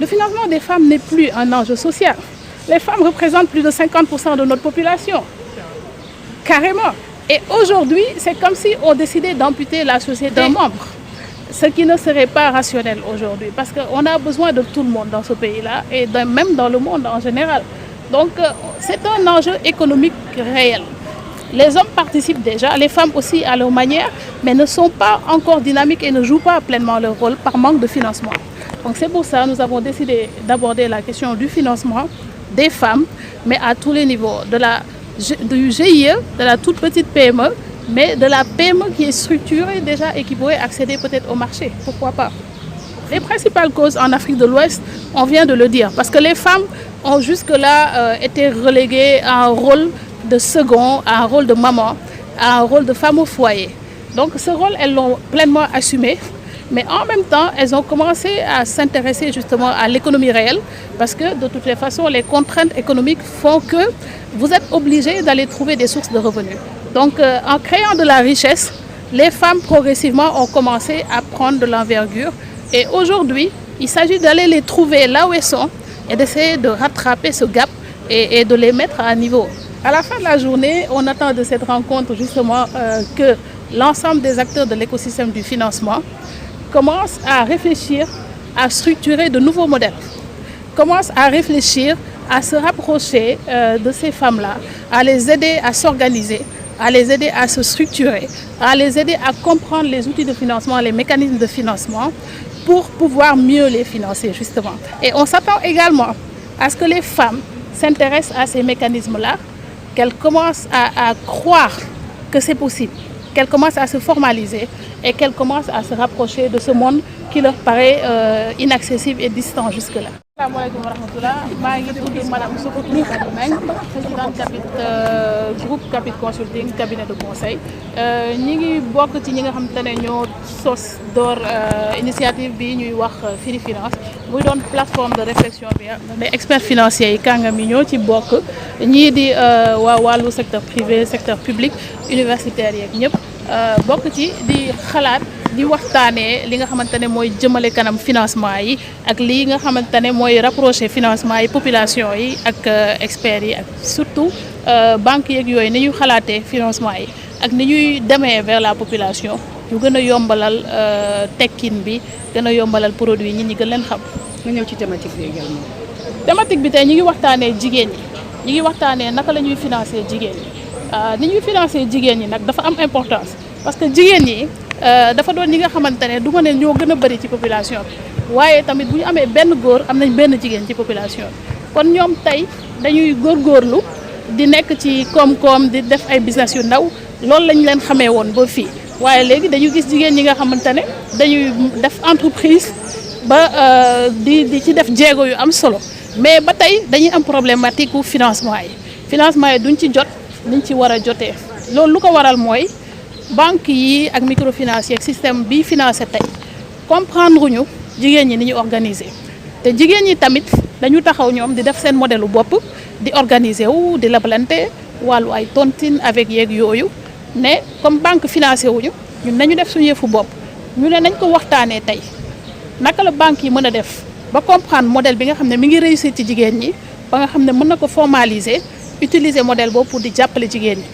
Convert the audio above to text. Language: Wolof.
financement des femmes n'est plus un enjeu social. Les femmes représentent plus de 50% de notre population, carrément. Et aujourd'hui, c'est comme si on décidait d'amputer la société d'un membre, ce qui ne serait pas rationnel aujourd'hui, parce qu'on a besoin de tout le monde dans ce pays-là, et même dans le monde en général. Donc, c'est un enjeu économique réel. Les hommes participent déjà, les femmes aussi à leur manière, mais ne sont pas encore dynamiques et ne jouent pas pleinement leur rôle par manque de financement. Donc c'est pour ça que nous avons décidé d'aborder la question du financement des femmes, mais à tous les niveaux, du GIE, de la toute petite PME, mais de la PME qui est structurée déjà et qui pourrait accéder peut-être au marché, pourquoi pas. Les principales causes en Afrique de l'Ouest, on vient de le dire, parce que les femmes ont jusque-là été reléguées à un rôle de second, à un rôle de maman, à un rôle de femme au foyer. Donc ce rôle, elles l'ont pleinement assumé, mais en même temps, elles ont commencé à s'intéresser justement à l'économie réelle, parce que de toutes les façons, les contraintes économiques font que vous êtes obligés d'aller trouver des sources de revenus. Donc en créant de la richesse, les femmes progressivement ont commencé à prendre de l'envergure, et aujourd'hui, il s'agit d'aller les trouver là où elles sont et d'essayer de rattraper ce gap et de les mettre à niveau. À la fin de la journée, on attend de cette rencontre justement que l'ensemble des acteurs de l'écosystème du financement commencent à réfléchir, à structurer de nouveaux modèles, commencent à réfléchir, à se rapprocher de ces femmes-là, à les aider à s'organiser, à les aider à se structurer, à les aider à comprendre les outils de financement, les mécanismes de financement pour pouvoir mieux les financer justement. Et on s'attend également à ce que les femmes s'intéressent à ces mécanismes-là, qu'elles commencent à croire que c'est possible, qu'elles commencent à se formaliser et qu'elles commencent à se rapprocher de ce monde qui leur paraît inaccessible et distant jusque-là. Asalaamaaleykum wa rahmatulah, maa ngi tudd madame Sokotou Meng, présidente groupe Capit Consulting cabinet de conseil. ñi ngi bokk ci ñi nga xamante ne ñoo sos door initiative bi ñuy wax Firi Finance muy doon plateforme de réflexion bi des experts financiers yi kàngam yi ñoo ci bokk ñii di waa wàllu secteur privé secteur public universitaire yeeg ñëpp bokk ci di xalaat di waxtaanee li nga xamante ne mooy jëmale kanam financement yi ak lii nga xamante ne mooy rapprocher financement yi population yi ak experts yi ak surtout banques yeeg yooyu ni ñuy xalaatee financement yi ak ni ñuy demee vers la population ñu gën a yombalal tekkin bi gën a yombalal produit ñi gën leen xam. nga ñëw ci thématique bi également. thématique bi tey ñu ngi waxtaanee jigéen ñi ñu ngi waxtaanee naka la ñuy financer jigéen ñi ni ñuy financer jigéen ñi nag dafa am importance parce que jigéen ñi. dafa doon ñi nga xamante ne du ma ne ñoo gën a bëri ci population bi waaye tamit bu ñu amee benn góor am nañ benn jigéen ci population bi kon ñoom tey dañuy góorgóorlu di nekk ci koom-koom di def ay business yu ndaw loolu lañ leen xamee woon ba fii waaye léegi dañu gis jigéen ñi nga xamante ne dañuy def entreprise ba di ci def jéego yu am solo mais ba tey dañuy am problématique u financement yi duñ ci jot niñ ci war a jotee loolu lu ko waral mooy banque yi ak microfinance ak système bi financé tey comprendre ñu jigéen ñi ni ñu organiser te jigéen ñi tamit dañu taxaw ñoom di def seen modèle u bopp di organiser wu di lebalante wàllu ay tontine avec yeeg yooyu ne comme banque financé wuñu ñun nañu def suñu yëfu bopp ñu ne nañ ko waxtaanee tey naka la banque yi mën a def ba comprendre modèle bi nga xam ne mi ngi réussir ci jigéen ñi ba nga xam ne mën na ko formaliser utiliser modèle boobu pour di jàppale jigéen ñi